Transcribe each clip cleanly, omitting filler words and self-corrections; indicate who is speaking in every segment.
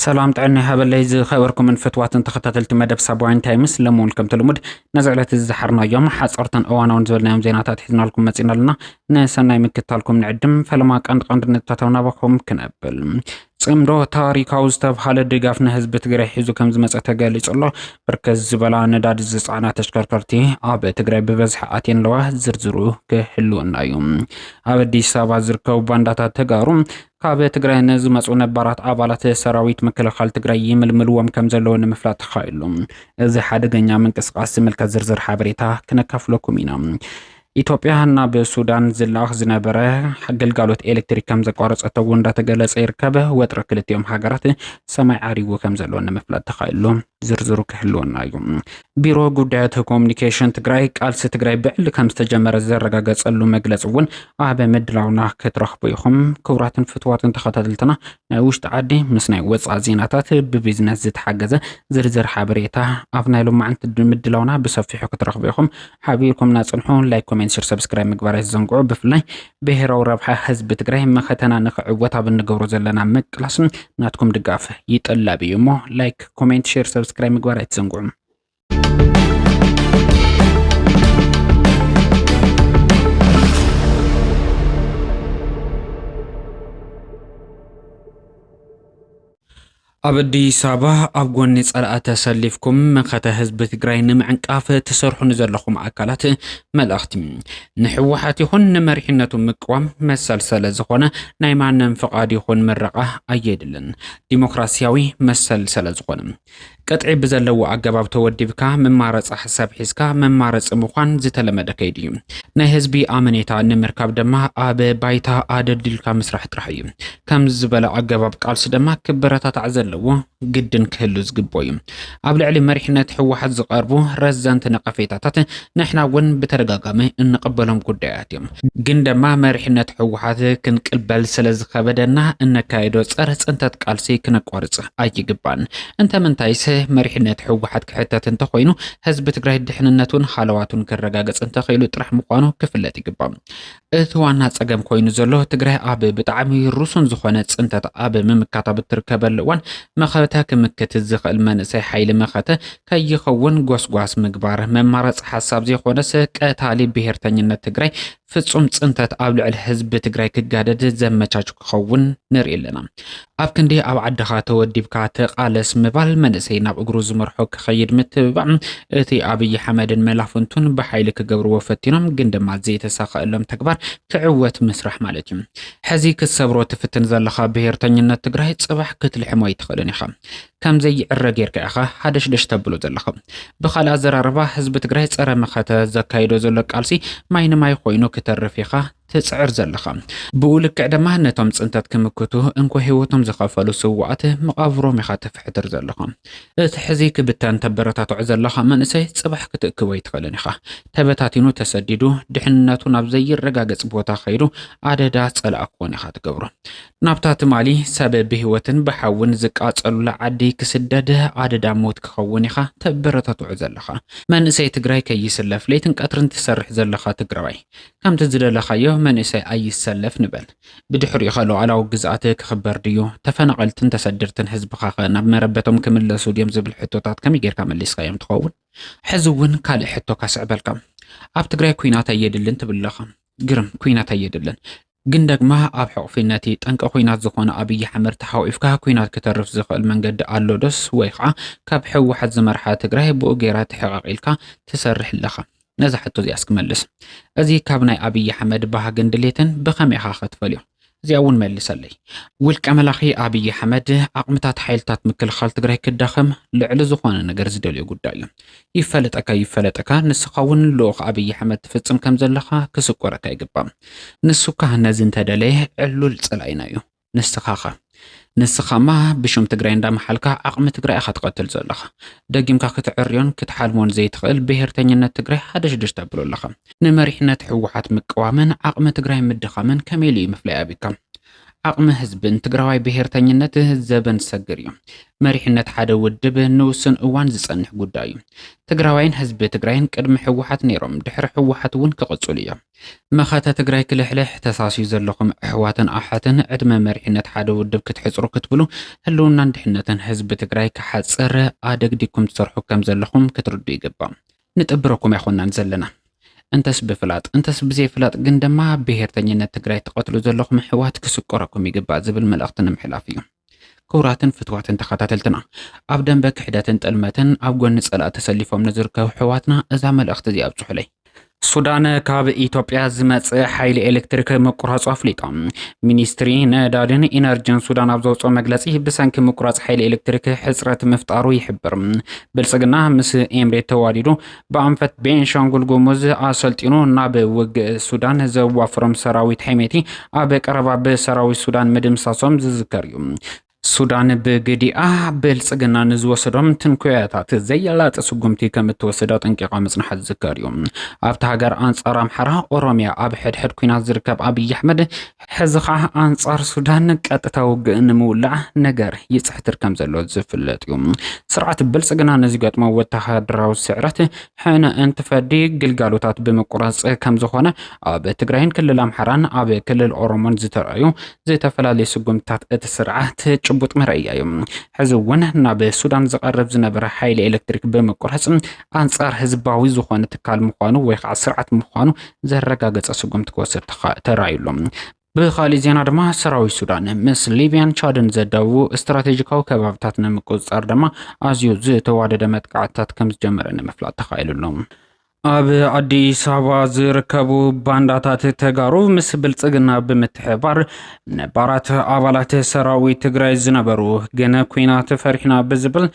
Speaker 1: سلام تعالنا هبلي زي خبركم من فتوات تخطتلت مدب سابوين تايمس لمون كم تلمود نزعلت الزحرنا يوم حصرتن اوانا ونزولنا يوم زيناتات حزنا لكم متسينا لنا نسنا مكتالكم نعدم فلما قند نتاتونا بكم كنقبل صمدو تاريخاو ዝተብሃለ ድጋፍ ንህዝቢ ትግራይ ሒዙ ከም ዝመጸ ተገሊጹ ኣሎ ብርከዝ ዝበላ ነዳዲ ዝጽዓና ተሽከርከርቲ ኣብ ትግራይ ብበዝሒ ኣትየን ኣለዋ ዝርዝሩ ክህልወና እዩ ኣብ ኣዲስ ኣበባ ዝርከቡ ባንዳታት ተጋሩ ካብ ትግራይ ንዝመጹ ነባራት ኣባላት ሰራዊት ምክልኻል ትግራይ ይምልምልዎም ከም ዘለዎ ንምፍላጥ ተኻኢሉ እዚ ሓደገኛ ምንቅስቃስ ዝምልከት ዝርዝር ሓበሬታ ክነካፍለኩም ኢና ኢትዮጵያ እና በሱዳን ዝላኽ ዝነበረ ግልጋሎት ኤሌክትሪክ ከም ዘቋረጸተው እንዳተገለጸ ይርከብ ወጥረ ክልቲኦም ሃገራት ሰማይ ዓሪጉ ከም ዘለዎ ንምፍላጥ ተኻኢሉ ዝርዝሩ ክህልወና እዩ ቢሮ ጉዳያት ኮሙኒኬሽን ትግራይ ቃልሲ ትግራይ ብዕሊ ከም ዝተጀመረ ዘረጋገጸሉ መግለጽ እውን ኣብ ምድላውና ክትረኽቡ ኢኹም ክቡራትን ፍትዋትን ተኸታተልትና ናይ ውሽጢ ዓዲ ምስ ናይ ወጻኢ ዜናታት ብቢዝነስ ዝተሓገዘ ዝርዝር ሓበሬታ ኣብ ናይ ሎማዓንቲ ምድላውና ብሰፊሑ ክትረኽቡ ኢኹም ሓቢርኩም ናጽንሑ ላይክ ኮሜንት ሼር ሰብስክራይብ ምግባር ዘንግዑ ብፍላይ ብሄራዊ ረብሓ ህዝቢ ትግራይ መኸተና ንኽዕወት ኣብ እንገብሮ ዘለና ምቅላስ ናትኩም ድጋፍ ይጠላብ እዩ እሞ ላይክ ኮሜንት ሼር ሰብስክራይብ ምግባር ዘንግዑ ኣብ ኣዲስ ኣበባ ኣብ ጎኒ ጸላእተ ተሰሊፍኩም መኸተ ህዝቢ ትግራይ ንምዕንቃፍ ትሰርሑ ዘለኹም ኣካላት መልእኽቲ ንሕወሓት ይኹን ንመሪሕነቱ ምቅዋም መሰልሰለ ዝኾነ ናይ ማንም ፍቓድ ይኹን ምረቓ ኣየድልን ዲሞክራሲያዊ መሰልሰለ ዝኾነ ቀጥዒ ብዘለዎ ኣገባብ ተወዲብካ መማረጽ ሓሳብ ሒዝካ መማረጽ ምዃን ዝተለመደ ከይዲ እዩ ናይ ህዝቢ ኣመኔታ ንምርካብ ድማ ኣብ ባይታ ኣደልድልካ ምስራሕ ጥራሕ እዩ ከም ዝበለ ኣገባብ ቃልሲ ድማ ክበረታታዕ ዘለዎ ግድን ክህሉ ዝግቦ እዩ ኣብ ልዕሊ መሪሕነት ሕወሓት ዝቐርቡ ረዘንቲ ነቐፌታታት ንሕና እውን ብተደጋጋሚ እንቕበሎም ጉዳያት እዮም ግን ድማ መሪሕነት ሕወሓት ክንቅበል ስለ ዝኸበደና እነካይዶ ጸረ ጽንተት ቃልሲ ክነቋርጽ ኣይግባን እንተምንታይስ መሪሕነት ሕወሓት ክሕተት እንተኾይኑ ህዝቢ ትግራይ ድሕንነቱን ሓለዋቱን ክረጋገጽ እንተኽኢሉ ጥራሕ ምዃኑ ክፍለጥ ይግባእ እቲ ዋና ጸገም ኮይኑ ዘሎ ትግራይ ኣብ ብጣዕሚ ሩሱን ዝኾነ ጽንተት ኣብ ምምካታ ብትርከበሉ እዋን መኸተ ክምክት ዝኽእል መንእሰይ ሓይሊ መኸተ ከይኸውን ጎስጓስ ምግባር መማረጽ ሓሳብ ዘይኾነስ ቀታሊ ብሄርተኝነት ትግራይ ፍጹም ጽንተት ኣብ ልዕሊ ህዝቢ ትግራይ ክጋደድ ዘመቻች ክኸውን ንርኢ ኣለና ኣብ ክንዲ ኣብ ዓድኻ ተወዲብካ ተቓለስ ምባል መንእሰይ ናብ እግሩ ዝመርሖ ክኸይድ ምትብባዕ እቲ ኣብይ ኣሕመድን መላፍንቱን ብሓይሊ ክገብርዎ ፈቲኖም ግን ድማ ዘይተሳኽአሎም ተግባር ክዕወት ምስራሕ ማለት እዩ ሕዚ ክሰብሮ ትፍትን ዘለኻ ብሄርተኝነት ትግራይ ጽባሕ ክትልሕሞ ይትኽእልን ኢኻ ከም ዘይዕረ ጌርካ ኢኻ ሓደሽደሽ ተብሎ ዘለኻ ብኻልእ ኣዘራርባ ህዝቢ ትግራይ ጸረ መኸተ ዘካይዶ ዘሎ ቃልሲ ማይ ንማይ ኮይኑ ክትርፍ ኢኻ ትጽዕር ዘለኻ ብኡልክዕ ድማ ነቶም ጽንተት ክምክቱ እንኮ ህይወቶም ዝኸፈሉ ስዋዕት መቓብሮም ኢኻ ትፍሕትር ዘለኻ እቲ ሕዚ ክብተን ተበረታትዑ ዘለኻ መንእሰይ ጽባሕ ክትእክቦ ይትኽእልን ኢኻ ተበታቲኑ ተሰዲዱ ድሕንነቱ ናብ ዘይረጋገጽ ቦታ ኸይዱ ኣደዳ ጸላእ ክኾን ኢኻ ትገብሮ ናብታ ትማሊ ሰብ ብህይወትን ብሓውን ዝቃጸሉላ ዓዲ ክስደድ ኣደዳ ሞት ክኸውን ኢኻ ተበረታትዑ ዘለኻ መንእሰይ ትግራይ ከይስለፍ ለይትን ቀትርን ትሰርሕ ዘለኻ ትግራዋይ ከምቲ ዝደለኻዮ መንእሰይ ኣይሰለፍ ንበል ብድሕሪኡ ኸሎ ኣላው ግዝኣት ክኽበር ድዩ ተፈናቐልትን ተሰድርትን ህዝብኻ ናብ መረበቶም ክምለሱ ድዮም ዝብል ሕቶታት ከመይ ጌርካ መሊስካ እዮም ትኸውን ሕዚ እውን ካልእ ሕቶ ካስዕበልካ ኣብ ትግራይ ኩናት ኣየድልን ትብለኻ ግርም ኩናት ኣየድልን ግን ደግማ ኣብ ሕቑፊነቲ ጠንቀ ኩናት ዝኾነ ኣብይ ኣሕመድ ተሓዊፍካ ኩናት ከተርፍ ዝኽእል መንገዲ ኣሎ ዶስ ወይ ከዓ ካብ ሕወሓት ዝመርሓ ትግራይ ብኡ ጌራ ተሕቓቂልካ ትሰርሕ ኣለኻ ነዛ ሕቶ እዚኣ እስክመልስ እዚ ካብ ናይ ኣብይ ኣሕመድ ባህግን ድሌትን ብኸመይ ኢኻ ክትፈልዮ እዚኣ እውን መልሰለይ ውልቀ መላኺ ኣብይ ኣሕመድ ኣቕምታት ሓይልታት ምክልኻል ትግራይ ክዳኸም ልዕሊ ዝኾነ ነገር ዝደልዮ ጉዳይ እዩ ይፈለጠካ ንስኻ እውን ልኡኽ ኣብይ ኣሕመድ ትፍጽም ከም ዘለኻ ክስቆረካ ይግባእ ንሱካ ነዚ እንተደለየ ዕሉል ጽላኢና እዩ ንስኻማ ብሹም ትግራይ እንዳመሓልካ ዓቕሚ ትግራይ ኢኻ ትቐትል ዘለኻ ደጊምካ ክትዕርዮን ክትሓልሞን ዘይትኽእል ብሄርተኝነት ትግራይ ሓደሽደሽ ተብሎ ኣለኻ ንመሪሕነት ሕወሓት ምቅዋምን ዓቕሚ ትግራይ ምድኻምን ከመይ ኢሉ ምፍላይ ኣብካ عقم حزبن تግራዋይ ብሄርተኝነት ዘበን ሰግር እዩ መሪሕነት ሓደ ውድብ ንውስን እዋን ዝጸንሕ ጉዳይ እዩ ትግራዋይን ህዝቢ ትግራይን ቅድሚ ሕወሓት ነይሮም ድሕሪ ሕወሓት እውን ክቕጽሉ እዮም መኸተ ትግራይ ክልሕልሕ ተሳስዩ ዘለኹም ኣሕዋትን ኣሓትን ዕድመ መሪሕነት ሓደ ውድብ ክትሕጽሩ ክትብሉ ህልውናን ድሕነትን ህዝቢ ትግራይ ክሓጽር ኣደግዲኩም ትሰርሑ ከም ዘለኹም ክትርዱ ይግባእ ንጥብረኩም ኣይኮናን ዘለና እንተስ ብፍላጥ እንተስ ብዘይፍላጥ ግን ደማ ብሄርተኝነት ትግራይ ተቐትሉ ዘለኹም ሕዋት ክስቆረኩም ይግባእ ዝብል መልእኽትን ምሕላፍ እዩ كوراتن فتواتن تخاتلتنا ኣብ ደንበ ክሕደትን ጥልመትን ኣብ ጎኒ ጸላእ ተሰሊፎም ንዝርከቡ ሕዋትና እዛ መልእኽቲ እዚኣ ኣብጽሑለይ ሱዳን ካብ ኢትዮጵያ ዝመጽእ ሓይሊ ኤሌክትሪክ ምቁራጽ ኣፍሊጣ ሚኒስትሪ ነዳድን ኢነርጂን ሱዳን ኣብ ዘውፅኦ መግለጺ ብሰንኪ ምቁራጽ ሓይሊ ኤሌክትሪክ ሕጽረት ምፍጣሩ ይሕብር ብልጽግና ምስ ኤምሬት ተዋዲዱ ብኣንፈት ቤንሻንጉል ጉሙዝ ኣሰልጢኑ ናብ ውግእ ሱዳን ዘዋፍሮም ሰራዊት ሕሜቲ ኣብ ቀረባ ብሰራዊት ሱዳን ምድምሳሶም ዝዝከር እዩ ሱዳን በግዲአ ብልጽግና ንዝወሰዶም ትንኩያታት ዘየላጥ ስጉምቲ ከም ተወሰደ ጠንቂቃ መጽናሕ ዝከርዩ ኣብታ ሃገር አንጻር አምሓራ ኦሮሚያ ኣብ ሕድሕድ ኩናት ዝርከብ አብይ አሕመድ ሕዝኻ አንጻር ሱዳን ቀጥታው ንምውላዕ ነገር ይጽሕትር ከም ዘሎ ዝፍለጥ እዩ ስርዓት ብልጽግና ንዝገጥሞ ወተሃደራዊ ስዕረት ሕነ እንትፈዲ ግልጋሎታት ብምቁራጽ ከም ዝኾነ ኣብ ትግራይን ክልል አምሓራን ኣብ ክልል ኦሮሞን ዝተራዩ ዝተፈላልዩ ስጉምታት እቲ ስርዓት ጭቡጥ መርአያ እዩ ሕዝውን ናብ ሱዳን ዝቀርብ ዝነበረ ሓይሊ ኤሌክትሪክ ብምቁራጽ አንጻር ህዝባዊ ዝኾነ ትካል ምዃኑ ወይ ከዓ ስርዓት ምዃኑ ዘረጋገጸ ስጉምቲ ክወስድ ተራእዩሎም ብኻሊእ ዜና ድማ ሰራዊት ሱዳን ምስ ሊቢያን ቻድን ዘደቡ ስትራቴጂካዊ ከባቢታት ንምቁጽጻር ድማ ኣዝዩ ዝተዋደደ መጥቃዕትታት ከም ዝጀመረ ንምፍላጥ ተኻኢሉሎም ኣብ አዲስ አበባ ዝርከቡ ባንዳታት ተጋሩ ምስ ብልጽግና ብምትሕባር ነባራት አባላት ሰራዊት ትግራይ ዝነበሩ ገነ ኩናት ፈሪሕና ብዝብል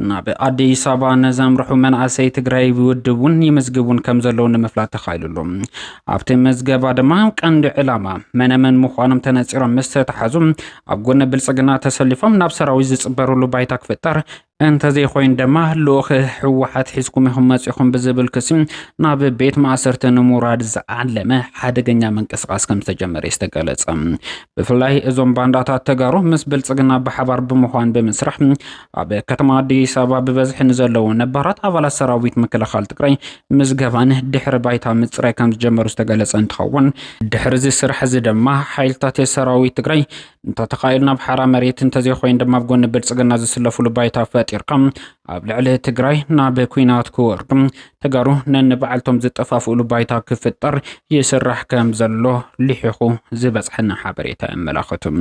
Speaker 1: ናብ አዲስ አበባ ነዘምርሑ መናእሰይ ትግራይ ውድቡን ይምዝግቡን ከም ዘለው ንምፍላጥ ተኻኢሉሎም ኣብቲ መዝገባ ድማ ቀንዲ ዕላማ መነመን ምዃኖም ተነጺሮም ምስ ተተሓዙ ኣብ ጎኒ ብልጽግና ተሰሊፎም ናብ ሰራዊት ዝጽበሩሉ ባይታ ክፍጠር انت زي خوين دما لوخ حوحات حزكم هم مصيخم بزبل كسم ناب بيت معسرتن مراد زعلمه حدغኛ መንቀስቃስ ከም ተጀመረ ይስተገለጽ በፍላይ እዞም ባንዳታት ተጋሩ ምስ ብልጽግና በሐባር በመሆን በመስራህ ኣብ ከተማ አዲስ አበባ በበዝሕ ንዘለው ነባራት አባላት ሰራዊት መከላኸል ትግራይ ምዝገባን ድሕረ ባይታ ምጽራይ ከም ተጀመሩ ይስተገለጽ እንትኸውን ድሕረ እዚ ስራሕ እዚ ድማ ሓይልታት ሰራዊት ትግራይ እንተተኻይልና በሐራ መሬት እንተ ዘይ ኮይን ድማ ብጎን ብልጽግና ዝስለፉሉ ባይታ ፈጢርካም ኣብ ልዕሊ ትግራይ ናብ ኩናት ክወርድ ተጋሩ ነንበዓልቶም ዝጠፋፍሉ ባይታ ክፍጠር ይስራሕ ከም ዘሎ ልሒኹ ዝበጽሕና ሓበሬታ ኣመላኽቱም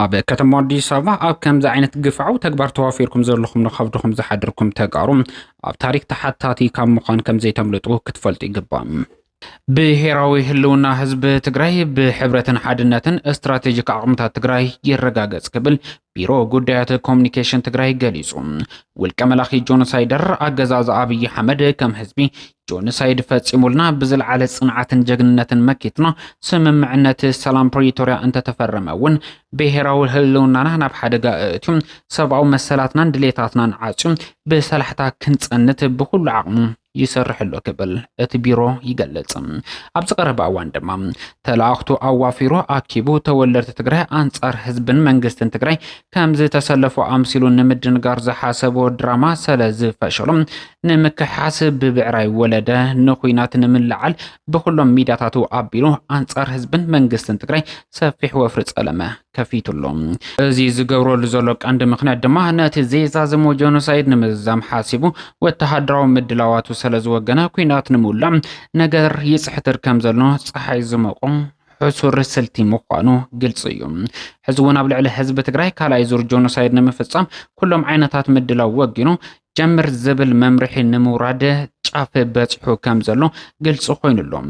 Speaker 1: ኣብ ከተማ አዲስ አበባ ኣብ ከምዚ ዓይነት ግፍዓው ተግባር ተዋፊርኩም ዘለኹም ንኸብድኹም ዝሓድርኩም ተጋሩ ኣብ ታሪክ ተሓታቲ ካብ ምዃን ከም ዘይተምልጡ ክትፈልጡ ይግባእ ብሄራዊ ህልውና ህዝብ ትግራይ ብሕብረትን ሓድነትን ስትራቴጂክ አቅምታት ትግራይ ይረጋገጽ ክብል ቢሮ ጉዳያት ኮሙኒኬሽን ትግራይ ገሊጹ ውልቀ መላኺ ጆኖሳይደር አገዛዝ አብይ አሕመድ ከም ህዝቢ ጆኖሳይድ ፈጽሙልና ብዝልዓለ ጽንዓትን ጀግንነትን መኪትና ስምምዕነት ሰላም ፕሪቶሪያ እንተተፈረመውን ብሄራዊ ህልውናና ናብ ሓደጋ እትዩ ሰብአዊ መሰላትናን ድሌታትናን ዓጽም በሰላሕታ ክንጸንት ብኩሉ ዓቅሙ ይሰርሕ ሎ ክብል እቲ ቢሮ ይገልጽ ኣብ ዝቀረበ እዋን ድማ ተላእኽቱ ኣዋፊሩ ኣኪቡ ተወለድቲ ትግራይ አንጻር ህዝብን መንግስትን ትግራይ ከም ዝተሰለፉ ኣምሲሉ ንምድንጋር ዝሓሰቦ ድራማ ስለዝ ፈሸሎም ንምክሓስ ብብዕራይ ወለደ ንኹይናት ንምልዓል ብኩሎም ሚድያታቱ ኣቢሉ አንጻር ህዝብን መንግስትን ትግራይ ሰፊሕ ወፍሪ ጸለመ ከፊቱሎም እዚ ዝገብረሉ ዘሎ ቀንዲ ምኽንያት ድማ ነቲ ዘዛዝሞ ጆኖሳይድ ንምዛም ሓሲቡ ወተሃደራዊ ምድላዋቱ ስለዝወገነ ኩናት ንምውላዕ ነገር ይጽሕትር ከም ዘሎ ፀሓይ ዝመቆም حصر سلتي مقانو قلصيوم حزونا بلعله حزب تግራይ ካልኣይ ዙር ጆኖሳይድ ንምፍጻም ኩሎም ዓይነታት ምድላው ወጊኑ ጀምር ዝብል መምርሒ ንምውራድ ጫፍ በጽሑ ከም ዘሎ ግልጽ ኮይኑሎም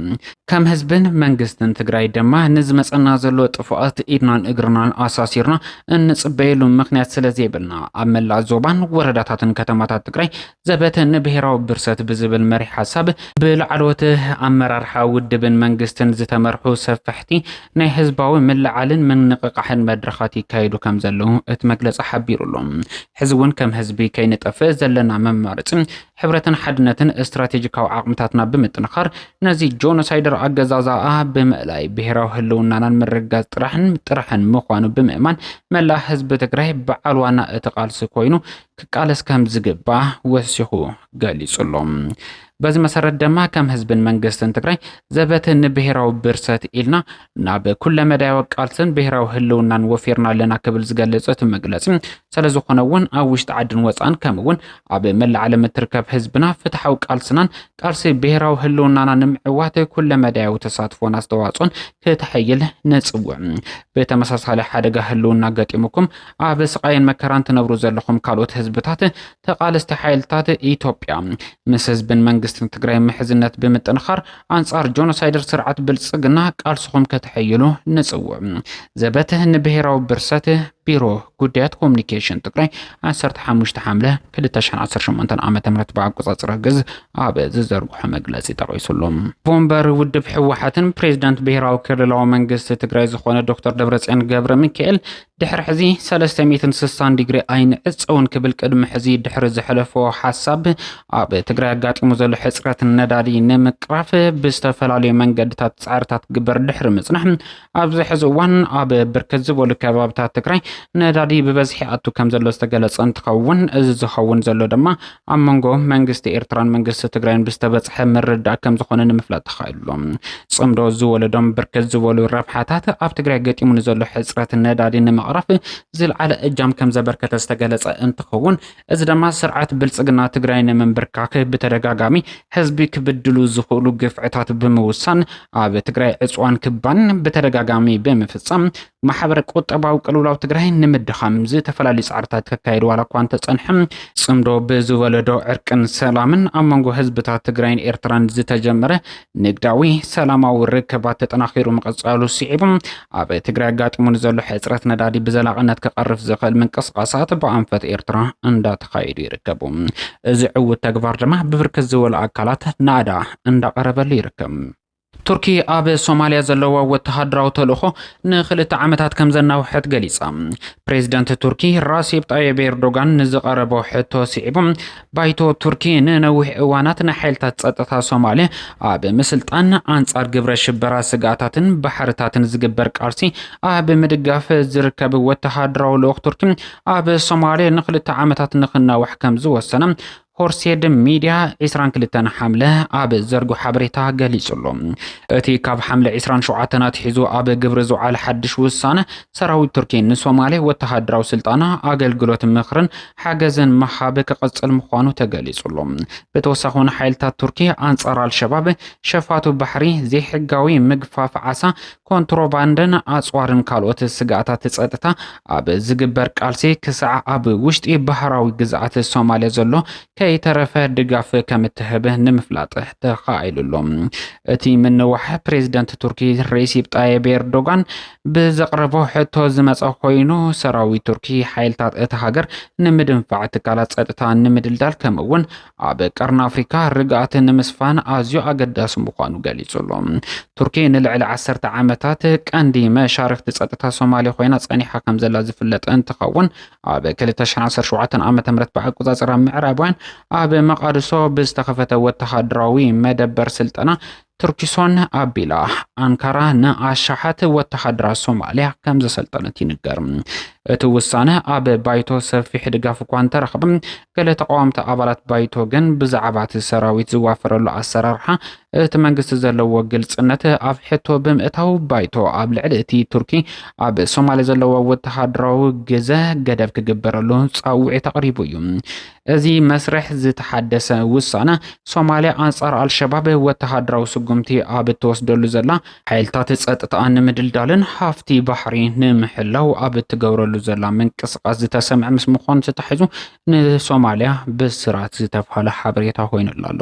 Speaker 1: ከም ህዝብን መንግስትን ትግራይ ድማ ንዝመጸና ዘሎ ጥፋኣት ኢድናን እግርናን ኣሳሲርና እንጽበየሉ ምኽንያት ስለዘይብልና ኣብ መላእ ዞባን ወረዳታትን ከተማታት ትግራይ ዘበተን ብሄራዊ ብርሰት ብዝብል መሪ ሓሳብ ብልዓሎት ኣመራርሓ ውድብን መንግስትን ዝተመርሑ ሰፋሕቲ ናይ ህዝባዊ ምልዓልን ምንቅቃሕን መድረኻት ይካየዱ ከም ዘለው እቲ መግለጽ ሓቢሩሎም ህዝቡን ከም ህዝቢ ከይነጠፈ ዘለና መማርጽ ሕብረትን ሓድነትን استراتيجيكاዊ ዓቕምታትና ብምጥንኻር ነዚ ጆኖሳይደር ኣገዛዛኣ ብምእላይ ብሄራዊ ህልውናናን ምርጋዝ ጥራሕን ምዃኑ ብምእማን መላእ ህዝቢ ትግራይ በዓል ዋና እቲ ቃልሲ ኮይኑ ክቃለስ ከም ዝግባእ ወሲኹ ገሊጹሎም በዚ መሰረት ድማ ከም ህዝብን መንግስትን ትግራይ ዘበትን ብሄራዊ ብርሰት ኢልና ናብ ኩለ መዳይ ወቃልስን ብሄራዊ ህልውናን ወፊርና ኣለና ክብል ዝገልጽ መግለጺ ስለዝኾነ እውን ኣብ ውሽጢ ዓድን ወፃን ከምውን ኣብ መላእ ዓለም እትርከብ ህዝብና ፍትሓዊ ቃልስናን ቃልሲ ብሄራዊ ህልውናና ንምዕዋት ኩለ መዳያዊ ተሳትፎን ኣስተዋጽኦን ክትሕይል ነጽውዕ ብተመሳሳሊ ሓደጋ ህልውና ገጢሙኩም ኣብ ስቃይን መከራን ትነብሩ ዘለኹም ካልኦት ህዝብታት ተቃለስቲ ሓይልታት ኢትዮጵያ ምስ ህዝብን መንግስትን ትግራይ ምሕዝነት ብምጥንኻር አንጻር ጆኖሳይደር ስርዓት ብልጽግና ቃልስኹም ክትሕይሉ ነጽውዕ ዘበተ ንብሄራዊ ብርሰት ቢሮ ጉዳያት ኮሙኒኬሽን ትግራይ 15 ሐምለ 2018 ዓመተ ምህረት በአቆጻጽር ግዝ ኣብ ዝዘርግሖ መግለጺ ጠቂሱሎም ቦምበር ውድብ ሕወሓትን ፕሬዝዳንት ብሄራዊ ክልላዊ መንግስቲ ትግራይ ዝኾነ ዶክተር ደብረጽዮን ገብረ ሚካኤል ድሕሪ ሕዚ 360 ዲግሪ ኣይንዕጸውን ክብል ቅድሚ ሕዚ ድሕሪ ዝሕለፎ ሓሳብ ኣብ ትግራይ ኣጋጢሙ ዘሎ ሕጽረት ነዳዲ ንምቅራፍ ብዝተፈላለዩ መንገድታት ጻዕርታት ግበር ድሕሪ ምጽናሕ ኣብዚ ሕዚ እዋን ኣብ ብርክት ዝበሉ ከባቢታት ትግራይ ነዳዲ ብበዝሒ ኣቱ ከም ዘሎ ዝተገለጸ እንትኸውን እዚ ዝኸውን ዘሎ ድማ ኣብ መንጎ መንግስቲ ኤርትራን መንግስቲ ትግራይን ብዝተበጽሐ ምርዳእ ከም ዝኾነ ንምፍላጥ ተኻኢሎም ጽምዶ ዝወለዶም ብርክት ዝበሉ ረብሓታት ኣብ ትግራይ ገጢሙ ዘሎ ሕጽረት ነዳዲ ንምቕራፍ ዝለዓለ እጃም ከም ዘበርከተ ዝተገለጸ እንትኸውን እዚ ድማ ስርዓት ብልጽግና ትግራይ ንምንብርካክ ብተደጋጋሚ ህዝቢ ክብድሉ ዝኽእሉ ግፍዕታት ብምውሳን ኣብ ትግራይ ዕጽዋን ክባን ብተደጋጋሚ ብምፍጻም ማሕበረ ቁጠባዊ ቅልውላው ትግራይ ንምድኻም ዝተፈላለዩ ጻዕርታት ከካይዱ ዋላ እኳ እንተጸንሐም ጽምዶ ብዝወለዶ ዕርቅን ሰላምን ኣብ መንጎ ህዝብታት ትግራይን ኤርትራን ዝተጀመረ ንግዳዊ ሰላማዊ ርክባት ተጠናኺሩ መቐጻሉ ሲዒቦም ኣብ ትግራይ ኣጋጢሙ ዘሎ ሕጽረት ነዳዲ ብዘላቕነት ክቐርፍ ዝኽእል ምንቅስቓሳት ብኣንፈት ኤርትራ እንዳተኻየዱ ይርከቡ እዚ ዕውት ተግባር ድማ ብብርክት ዝበሉ አካላት ናዳ እንዳቀረበሉ ይርከብ ቱርኪ ኣብ ሶማሊያ ዘለዎ ወተሃደራዊ ተልእኾ ንኽልተ ዓመታት ከም ዘናውሐት ገሊጻ ፕሬዝዳንት ቱርኪ ራሲብ ጣይብ ኤርዶጋን ንዝቐረቦ ሕቶ ሲዒቦም ባይቶ ቱርኪ ንነዊሕ እዋናት ንሓይልታት ጸጥታ ሶማሊያ ኣብ ምስልጣን አንጻር ግብረ ሽበራ ስጋታትን ባሕርታትን ዝግበር ቃልሲ ኣብ ምድጋፍ ዝርከብ ወተሃደራዊ ልኡኽ ቱርኪ ኣብ ሶማሊያ ንኽልተ ዓመታት ንኽናውሕ ከም ዝወሰነ ሆርሴድ ሚዲያ 22 ሐምለ ኣብ ዘርጉ ሓበሬታ ገሊጹሎም እቲ ካብ ሐምለ 27 ናትሒዙ ኣብ ግብሪ ዝውዓል ሓድሽ ውሳነ ሰራዊት ቱርኪ ንሶማሊያ ወተሃደራዊ ስልጣና ኣገልግሎት ምኽርን ሓገዝን መሃብ ክቕጽል ምዃኑ ተገሊጹሎም ብተወሳኺ ሓይልታት ቱርኪ አንጻር አልሸባብ ሸፋቱ ባሕሪ ዘይሕጋዊ ምግፋፍ ዓሳ ኮንትሮባንድን ኣጽዋርን ካልኦት ስጋታት ጸጥታ ኣብ ዝግበር ቃልሲ ክሳዕ ኣብ ውሽጢ ባህራዊ ግዛኣት ሶማሊያ ዘሎ ከይተረፈ ድጋፍ ከም እትህብ ንምፍላጥ ተኻኢሉሎም እቲ ምንዋሕ ፕሬዝዳንት ቱርኪ ሬሲፕ ጣይብ ኤርዶጋን ብዘቕረቦ ሕቶ ዝመጸ ኮይኑ ሰራዊት ቱርኪ ሓይልታት እቲ ሃገር ንምድንፋዕ ትካላት ጸጥታ ንምድልዳል ከምውን ኣብ ቀርኒ ኣፍሪካ ርግኣት ንምስፋን ኣዝዩ ኣገዳሲ ምዃኑ ገሊጹሎም ቱርኪ ንልዕሊ 10 ዓመታት ቀንዲ መሻርክቲ ጸጥታ ሶማሊያ ኮይና ጸኒሓ ከም ዘላ ዝፍለጥ እንትኸውን ኣብ 2017 ዓመተ ምህረት በአቆጻጽር ምዕራባውያን ኣብ መቃድሶ ብዝተኸፈተ ወተሃደራዊ መደበር ስልጠና ቱርኪሶን ኣቢላ አንካራ ንኣሻሓት ወተሃደራት ሶማሊያ ከም ዘሰልጠነት ይንገር እቲ ውሳነ ኣብ ባይቶ ሰፊሕ ድጋፍ እኳ እንተረኸበ ገለ ተቃዋምቲ ኣባላት ባይቶ ግን ብዛዕባ እቲ ሰራዊት ዝዋፈረሉ ኣሰራርሓ እቲ መንግስቲ ዘለዎ ግልጽነት ኣብ ሕቶ ብምእታው ባይቶ ኣብ ልዕሊ እቲ ቱርኪ ኣብ ሶማሊያ ዘለዎ ወተሃደራዊ ግዘ ገደብ ክግበረሉ ጻውዒት ኣቕሪቡ እዩ እዚ መስርሕ ዝተሓደሰ ውሳነ ሶማሊያ አንጻር አልሸባብ ወተሃደራዊ ስጉምቲ ኣብ እትወስደሉ ዘላ ሓይልታት ጸጥታ ንምድልዳልን ሃፍቲ ባሕሪ ንምሕላው ኣብ እትገብረሉ ዘላ ምንቅስቓስ ዝተሰምዐ ምስ ምዃኑ ተታሒዙ ንሶማሊያ ብስራት ዝተባሃለ ሓበሬታ ኮይኑላ ኣሎ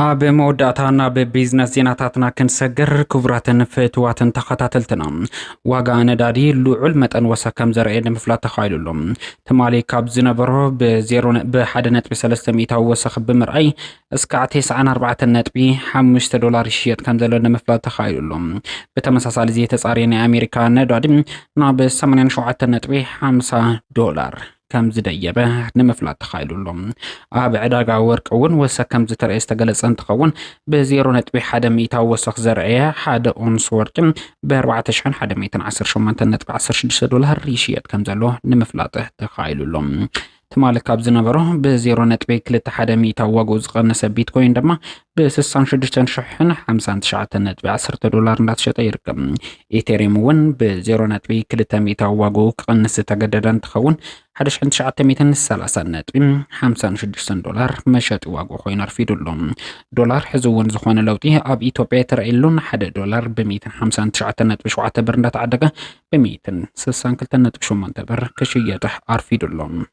Speaker 1: ኣብ መወዳእታና ብቢዝነስ ዜናታትና ክንሰግር ክቡራትን ፍትዋትን ተኸታተልትና ዋጋ ነዳዲ ልዑል መጠን ወሰ ከም ዘርአየ ንምፍላጥ ተኻይሉሎ ትማሊ ካብ ዝነበሮ ብ1.3 ሚእታዊ ወሰኽ ብምርኣይ እስካዕ 94.5 ዶላር ይሽየጥ ከም ዘሎ ንምፍላጥ ተኻይሉሎ ብተመሳሳሊ ዜ ተጻርየ ናይ ኣሜሪካ ነዳዲ ናብ 87.50 ዶላር كم زديبه نمفلات تخايلولهم عداقا ورق ون وسا كم زترئيس تقلصن تخون بزيرو نتبي حدا ميتا وسخ زرعيه حدا اونس ورق ب4 شحن حدا ميتن 10 شمانتن نتبي 16 دولار ريشيات كم زلو نمفلات تخايلولهم تمالك كاب زنبرو بزيرو نتبي كلتا حدا ميتا واقو زغنس بيتكوين دما ب66 شحن 59 نتبي 10 دولار ناتشتا يركم ايتريم ون بزيرو نتبي كلتا ميتا واقو قنس تقددن تخون 1930 دولار مشات واقو خوين رفيدولهم دولار حزون زخوان لوتيه اب ايتوبيا ترعيلون 1 دولار ب 159.7 بر نتعدقه ب 162.8 بر كشيته عرفيدولهم